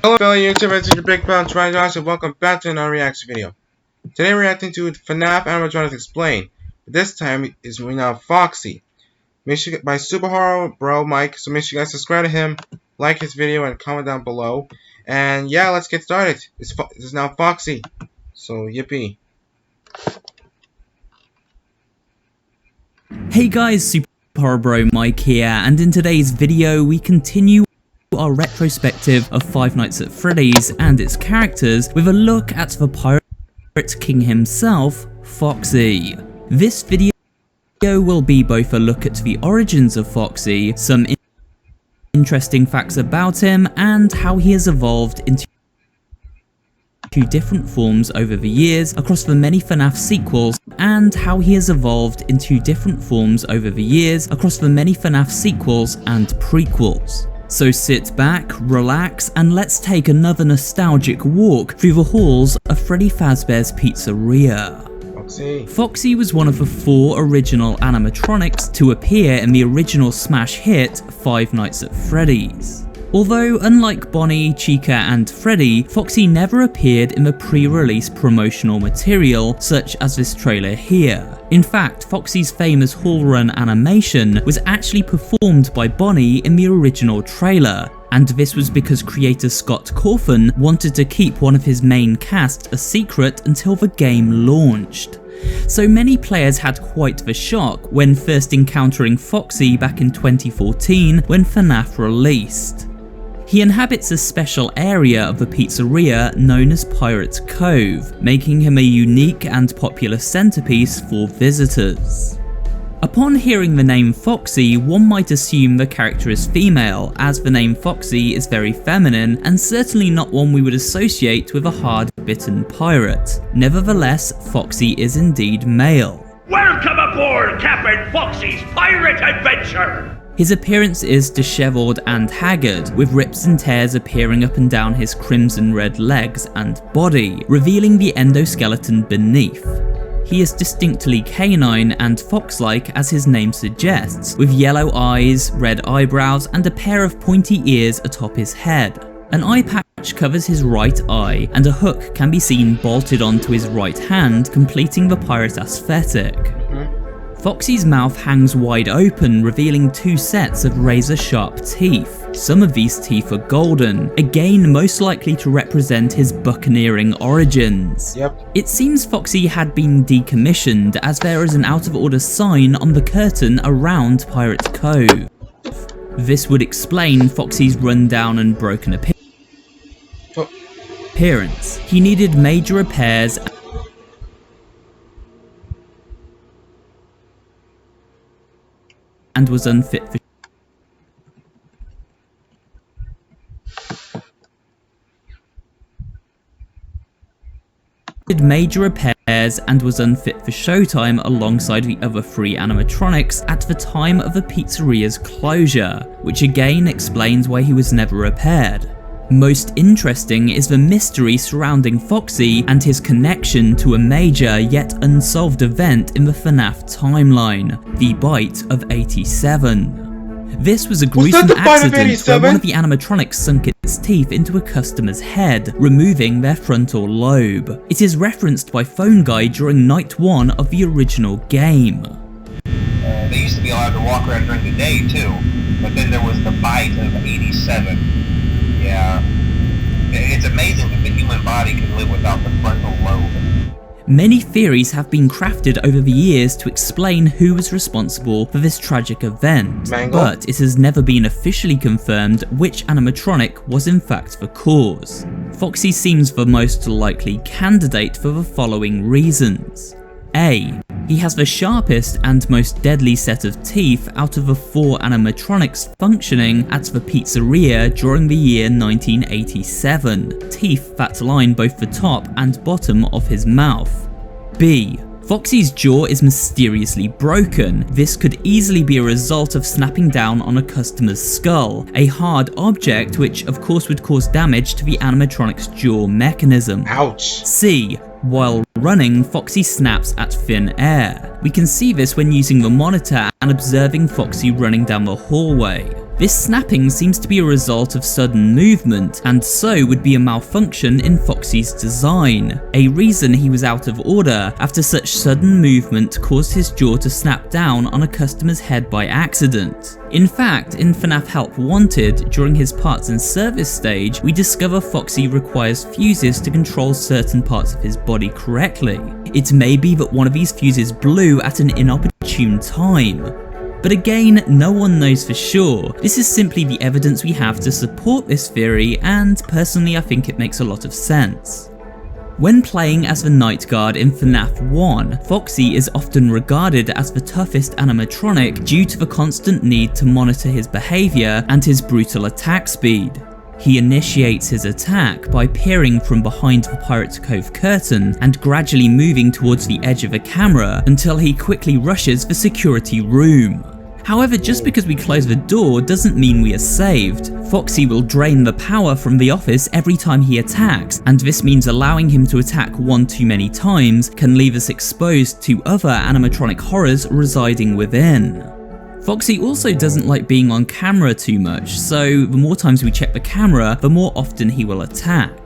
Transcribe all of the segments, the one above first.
Hello fellow YouTubers, it's your big pal Trijosh and welcome back to another reaction video. Today we're reacting to FNAF Animatronics Explained, but this time is we now Foxy. Make sure by Superhero Bro Mike, so make sure you guys subscribe to him, like his video, and comment down below. And yeah, let's get started. This is now Foxy, so yippee. Hey guys, Superhero Bro Mike here, and in today's video we continue our retrospective of Five Nights at Freddy's and its characters with a look at the Pirate King himself, Foxy. This video will be both a look at the origins of Foxy, some interesting facts about him, and how he has evolved into different forms over the years across the many FNAF sequels, and prequels. So sit back, relax, and let's take another nostalgic walk through the halls of Freddy Fazbear's Pizzeria. Foxy was one of the 4 original animatronics to appear in the original smash hit Five Nights at Freddy's. Although, unlike Bonnie, Chica, and Freddy, Foxy never appeared in the pre-release promotional material such as this trailer here. In fact, Foxy's famous hall run animation was actually performed by Bonnie in the original trailer, and this was because creator Scott Cawthon wanted to keep one of his main cast a secret until the game launched. So many players had quite the shock when first encountering Foxy back in 2014 when FNAF released. He inhabits a special area of the pizzeria known as Pirate's Cove, making him a unique and popular centerpiece for visitors. Upon hearing the name Foxy, one might assume the character is female, as the name Foxy is very feminine and certainly not one we would associate with a hard-bitten pirate. Nevertheless, Foxy is indeed male. Welcome aboard Captain Foxy's pirate adventure! His appearance is disheveled and haggard, with rips and tears appearing up and down his crimson red legs and body, revealing the endoskeleton beneath. He is distinctly canine and fox-like as his name suggests, with yellow eyes, red eyebrows, and a pair of pointy ears atop his head. An eye patch covers his right eye, and a hook can be seen bolted onto his right hand, completing the pirate aesthetic. Foxy's mouth hangs wide open, revealing 2 sets of razor-sharp teeth. Some of these teeth are golden, again most likely to represent his buccaneering origins. It seems Foxy had been decommissioned, as there is an out-of-order sign on the curtain around Pirate's Cove. This would explain Foxy's rundown and broken appearance. He needed major repairs and was unfit for showtime alongside the other 3 animatronics at the time of the pizzeria's closure, which again explains why he was never repaired. Most interesting is the mystery surrounding Foxy and his connection to a major yet unsolved event in the FNAF timeline, the Bite of 87. This was a gruesome accident where one of the animatronics sunk its teeth into a customer's head, removing their frontal lobe. It is referenced by Phone Guy during Night 1 of the original game. They used to be allowed to walk around during the day too, but then there was the Bite of 87. Yeah, it's amazing that the human body can live without the frontal lobe. Many theories have been crafted over the years to explain who was responsible for this tragic event, but it has never been officially confirmed which animatronic was in fact the cause. Foxy seems the most likely candidate for the following reasons. A. He has the sharpest and most deadly set of teeth out of the 4 animatronics functioning at the pizzeria during the year 1987, teeth that line both the top and bottom of his mouth. B. Foxy's jaw is mysteriously broken. This could easily be a result of snapping down on a customer's skull, a hard object which of course would cause damage to the animatronic's jaw mechanism. Ouch. C. While running, Foxy snaps at thin air. We can see this when using the monitor and observing Foxy running down the hallway. This snapping seems to be a result of sudden movement, and so would be a malfunction in Foxy's design, a reason he was out of order after such sudden movement caused his jaw to snap down on a customer's head by accident. In fact, in FNAF Help Wanted, during his parts and service stage, we discover Foxy requires fuses to control certain parts of his body correctly. It may be that one of these fuses blew at an inopportune time. But again, no one knows for sure. This is simply the evidence we have to support this theory, and personally I think it makes a lot of sense. When playing as the Night Guard in FNAF 1, Foxy is often regarded as the toughest animatronic due to the constant need to monitor his behaviour and his brutal attack speed. He initiates his attack by peering from behind the Pirate's Cove curtain and gradually moving towards the edge of a camera until he quickly rushes the security room. However, just because we close the door doesn't mean we are saved. Foxy will drain the power from the office every time he attacks, and this means allowing him to attack one too many times can leave us exposed to other animatronic horrors residing within. Foxy also doesn't like being on camera too much, so the more times we check the camera, the more often he will attack.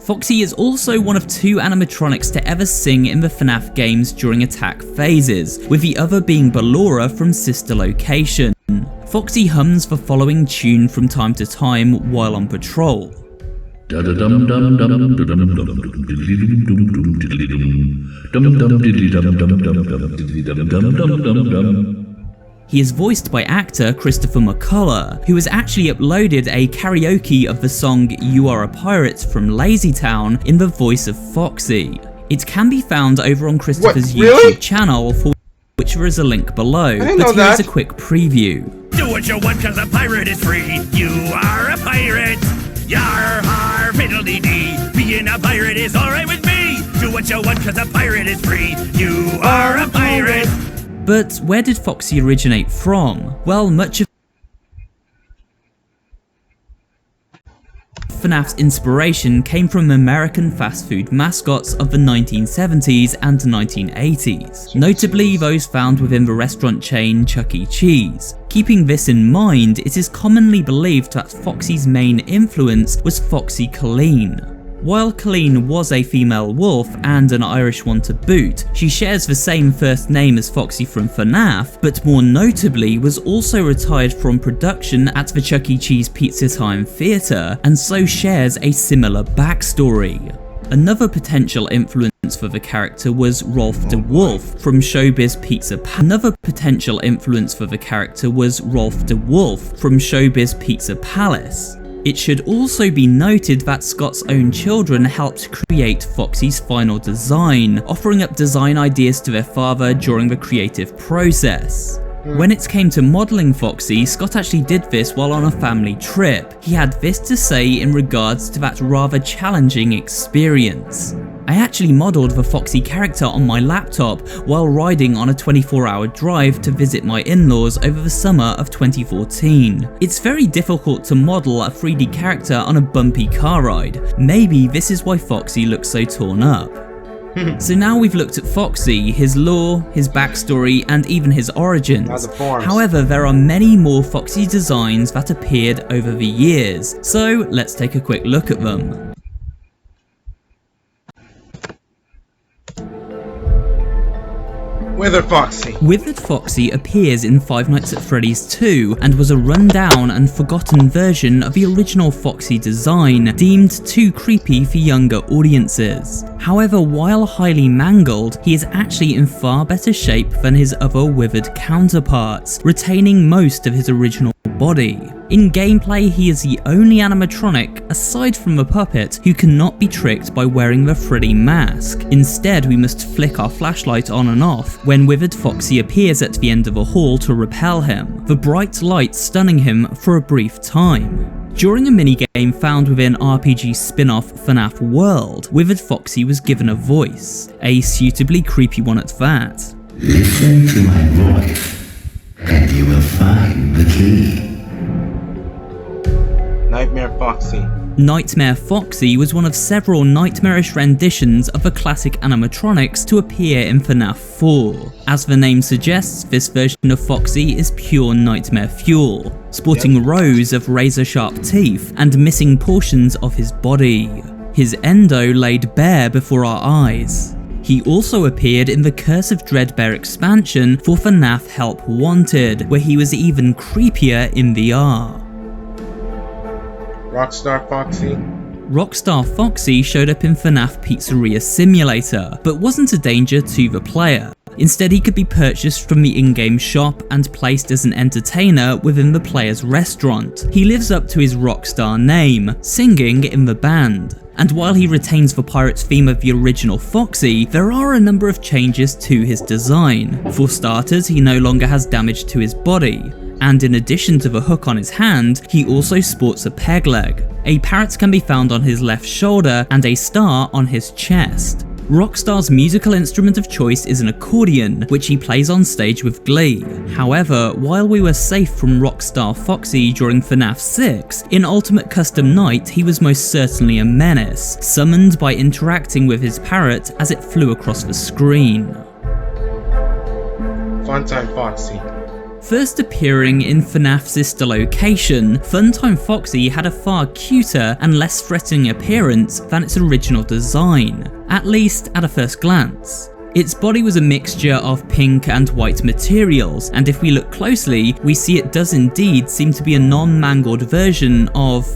Foxy is also one of 2 animatronics to ever sing in the FNAF games during attack phases, with the other being Ballora from Sister Location. Foxy hums the following tune from time to time while on patrol. He is voiced by actor Christopher McCullough, who has actually uploaded a karaoke of the song You Are a Pirate from LazyTown in the voice of Foxy. It can be found over on Christopher's YouTube channel, for which there is a link below, but here's a quick preview. Do what you want cause a pirate is free. You are a pirate. Yar har fiddle-dee-dee. Being a pirate is alright with me. Do what you want cause a pirate is free. You are a pirate. But where did Foxy originate from? Well, much of FNAF's inspiration came from American fast food mascots of the 1970s and 1980s, notably those found within the restaurant chain Chuck E. Cheese. Keeping this in mind, it is commonly believed that Foxy's main influence was Foxy Colleen. While Colleen was a female wolf and an Irish one to boot, she shares the same first name as Foxy from FNAF, but more notably was also retired from production at the Chuck E. Cheese Pizza Time Theatre, and so shares a similar backstory. Another potential influence for the character was Rolf de Wolf from Showbiz Pizza Palace. It should also be noted that Scott's own children helped create Foxy's final design, offering up design ideas to their father during the creative process. When it came to modelling Foxy, Scott actually did this while on a family trip. He had this to say in regards to that rather challenging experience. I actually modelled the Foxy character on my laptop while riding on a 24-hour drive to visit my in-laws over the summer of 2014. It's very difficult to model a 3D character on a bumpy car ride. Maybe this is why Foxy looks so torn up. So now we've looked at Foxy, his lore, his backstory, and even his origins. However, there are many more Foxy designs that appeared over the years, so let's take a quick look at them. Withered Foxy. Withered Foxy appears in Five Nights at Freddy's 2 and was a run-down and forgotten version of the original Foxy design, deemed too creepy for younger audiences. However, while highly mangled, he is actually in far better shape than his other withered counterparts, retaining most of his original body. In gameplay, he is the only animatronic, aside from the puppet, who cannot be tricked by wearing the Freddy mask. Instead, we must flick our flashlight on and off when Withered Foxy appears at the end of a hall to repel him, the bright light stunning him for a brief time. During a minigame found within RPG spin-off FNAF World, Withered Foxy was given a voice, a suitably creepy one at that. Listen to my voice, and you will find the key. Nightmare Foxy. Nightmare Foxy was one of several nightmarish renditions of the classic animatronics to appear in FNAF 4. As the name suggests, this version of Foxy is pure nightmare fuel, sporting rows of razor-sharp teeth and missing portions of his body. His endo laid bare before our eyes. He also appeared in the Curse of Dreadbear expansion for FNAF Help Wanted, where he was even creepier in VR. Rockstar Foxy. Rockstar Foxy showed up in FNAF Pizzeria Simulator, but wasn't a danger to the player. Instead, he could be purchased from the in-game shop and placed as an entertainer within the player's restaurant. He lives up to his rockstar name, singing in the band. And while he retains the pirate's theme of the original Foxy, there are a number of changes to his design. For starters, he no longer has damage to his body. And in addition to the hook on his hand, he also sports a peg leg. A parrot can be found on his left shoulder and a star on his chest. Rockstar's musical instrument of choice is an accordion, which he plays on stage with glee. However, while we were safe from Rockstar Foxy during FNAF 6, in Ultimate Custom Night he was most certainly a menace, summoned by interacting with his parrot as it flew across the screen. Funtime Foxy. First appearing in FNAF's sister location, Funtime Foxy had a far cuter and less threatening appearance than its original design, at least at a first glance. Its body was a mixture of pink and white materials, and if we look closely, we see it does indeed seem to be a non-mangled version of,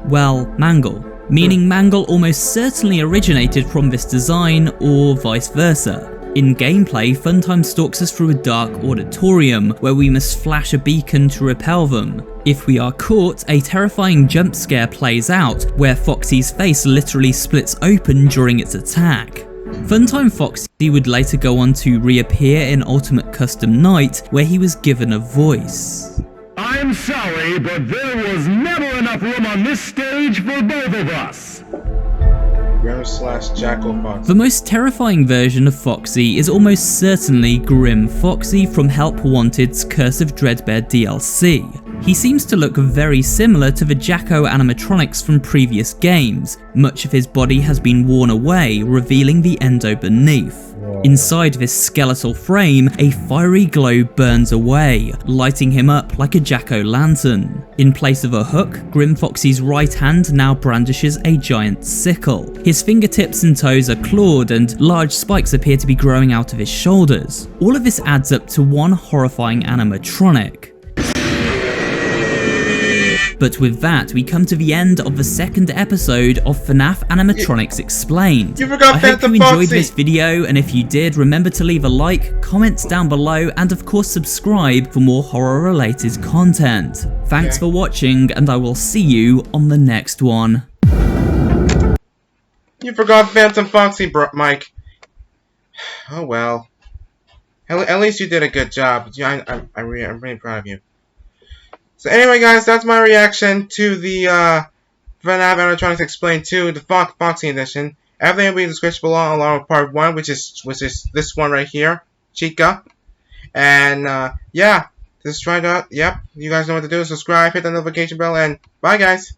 well, Mangle. Meaning Mangle almost certainly originated from this design, or vice versa. In gameplay, Funtime stalks us through a dark auditorium, where we must flash a beacon to repel them. If we are caught, a terrifying jump scare plays out, where Foxy's face literally splits open during its attack. Funtime Foxy would later go on to reappear in Ultimate Custom Night, where he was given a voice. I'm sorry, but there was never enough room on this stage for both of us. Grim/Jackal Foxy. The most terrifying version of Foxy is almost certainly Grim Foxy from Help Wanted's Curse of Dreadbear DLC. He seems to look very similar to the Jacko animatronics from previous games. Much of his body has been worn away, revealing the endo beneath. Inside this skeletal frame, a fiery glow burns away, lighting him up like a jack-o'-lantern. In place of a hook, Grim Foxy's right hand now brandishes a giant sickle. His fingertips and toes are clawed, and large spikes appear to be growing out of his shoulders. All of this adds up to one horrifying animatronic. But with that, we come to the end of the second episode of FNAF Animatronics Explained. You forgot I hope you Phantom enjoyed Foxy. this video, and if you did, remember to leave a like, comment down below, and of course subscribe for more horror-related content. Thanks for watching, and I will see you on the next one. You forgot Phantom Foxy, Mike. Oh well. At least you did a good job. I'm really proud of you. So anyway, guys, that's my reaction to the FNAF Animatronics Explained 2, the Foxy edition. Everything will be in the description below, along with part 1, which is this one right here, Chica. And yeah, this is Trijosh. Yep, you guys know what to do. Subscribe, hit the notification bell, and bye, guys.